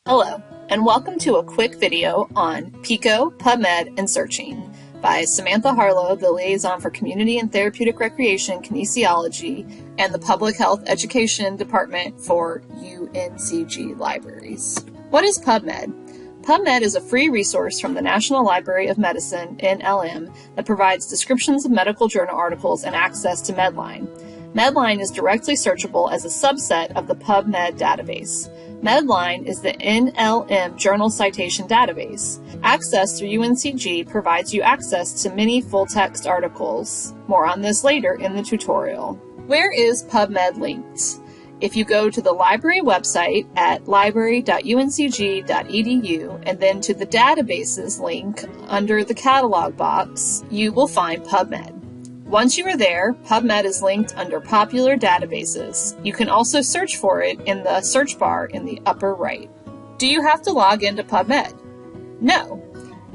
Hello, and welcome to a quick video on PICO, PubMed, and searching by Samantha Harlow, the Liaison for Community and Therapeutic Recreation Kinesiology and the Public Health Education Department for UNCG Libraries. What is PubMed? PubMed is a free resource from the National Library of Medicine, NLM, that provides descriptions of medical journal articles and access to Medline. Medline is directly searchable as a subset of the PubMed database. Medline is the NLM Journal Citation Database. Access through UNCG provides you access to many full-text articles. More on this later in the tutorial. Where is PubMed linked? If you go to the library website at library.uncg.edu and then to the databases link under the catalog box, you will find PubMed. Once you are there, PubMed is linked under Popular Databases. You can also search for it in the search bar in the upper right. Do you have to log into PubMed? No.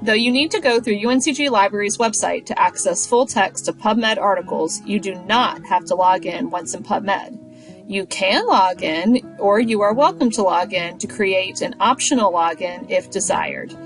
Though you need to go through UNCG Library's website to access full text of PubMed articles, you do not have to log in once in PubMed. You can log in, or you are welcome to log in to create an optional login if desired.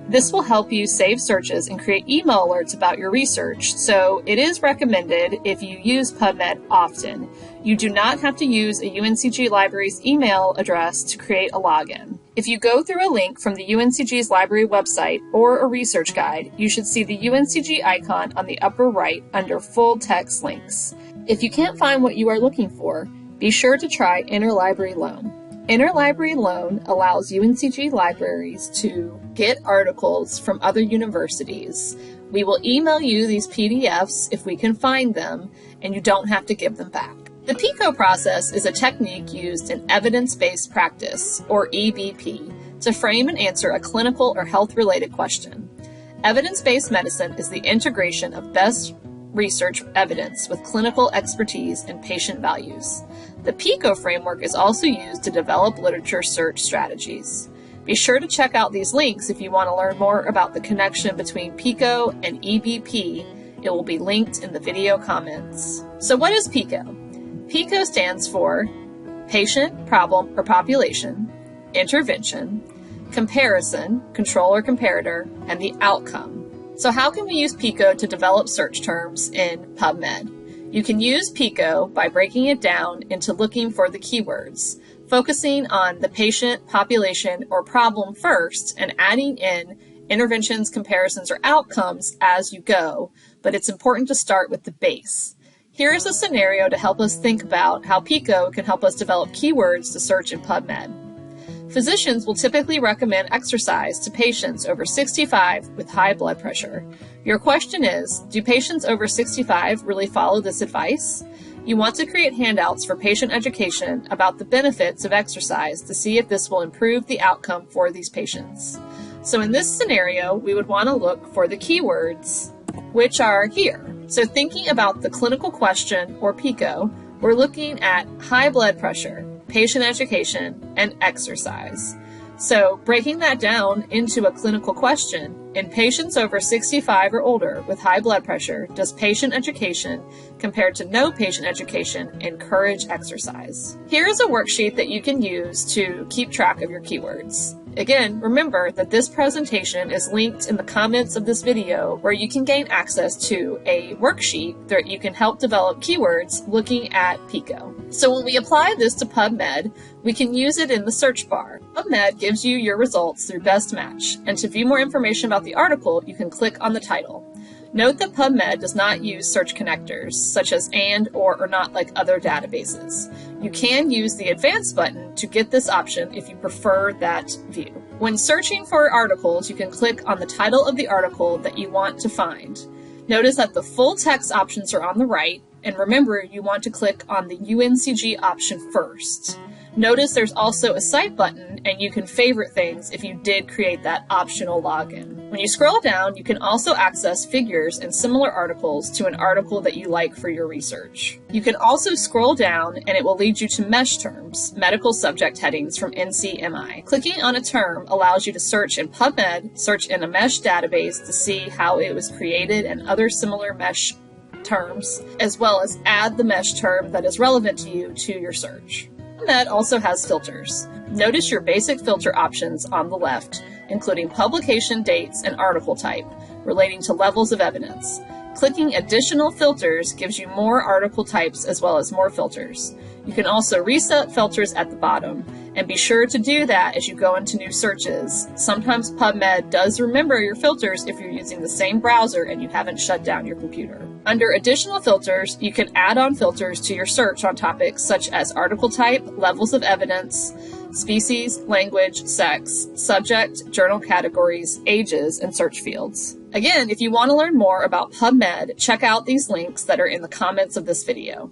This will help you save searches and create email alerts about your research, so it is recommended if you use PubMed often. You do not have to use a UNCG library's email address to create a login. If you go through a link from the UNCG's library website or a research guide, you should see the UNCG icon on the upper right under full text links. If you can't find what you are looking for, be sure to try Interlibrary Loan. Interlibrary Loan allows UNCG libraries to get articles from other universities. We will email you these PDFs if we can find them, and you don't have to give them back. The PICO process is a technique used in evidence-based practice, or EBP, to frame and answer a clinical or health-related question. Evidence-based medicine is the integration of best research evidence with clinical expertise and patient values. The PICO framework is also used to develop literature search strategies. Be sure to check out these links if you want to learn more about the connection between PICO and EBP. It will be linked in the video comments. So what is PICO? PICO stands for Patient, Problem, or Population, Intervention, Comparison, Control or Comparator, and the Outcome. So how can we use PICO to develop search terms in PubMed? You can use PICO by breaking it down into looking for the keywords, focusing on the patient, population, or problem first, and adding in interventions, comparisons, or outcomes as you go, but it's important to start with the base. Here is a scenario to help us think about how PICO can help us develop keywords to search in PubMed. Physicians will typically recommend exercise to patients over 65 with high blood pressure. Your question is, do patients over 65 really follow this advice? You want to create handouts for patient education about the benefits of exercise to see if this will improve the outcome for these patients. So in this scenario, we would want to look for the keywords, which are here. So thinking about the clinical question, or PICO, we're looking at high blood pressure, patient education, and exercise. So breaking that down into a clinical question, in patients over 65 or older with high blood pressure, does patient education compared to no patient education encourage exercise? Here is a worksheet that you can use to keep track of your keywords. Again, remember that this presentation is linked in the comments of this video where you can gain access to a worksheet that you can help develop keywords looking at PICO. So when we apply this to PubMed, we can use it in the search bar. PubMed gives you your results through Best Match, and to view more information about the article, you can click on the title. Note that PubMed does not use search connectors, such as and, or not like other databases. You can use the Advanced button to get this option if you prefer that view. When searching for articles, you can click on the title of the article that you want to find. Notice that the full text options are on the right, and remember you want to click on the UNCG option first. Notice there's also a Cite button, and you can favorite things if you did create that optional login. When you scroll down, you can also access figures and similar articles to an article that you like for your research. You can also scroll down, and it will lead you to mesh terms, medical subject headings from NCMI. Clicking on a term allows you to search in PubMed, search in a mesh database to see how it was created and other similar mesh terms, as well as add the mesh term that is relevant to you to your search. PubMed also has filters. Notice your basic filter options on the left, including publication dates and article type, relating to levels of evidence. Clicking additional filters gives you more article types as well as more filters. You can also reset filters at the bottom, and be sure to do that as you go into new searches. Sometimes PubMed does remember your filters if you're using the same browser and you haven't shut down your computer. Under additional filters, you can add on filters to your search on topics such as article type, levels of evidence, species, language, sex, subject, journal categories, ages, and search fields. Again, if you want to learn more about PubMed, check out these links that are in the comments of this video.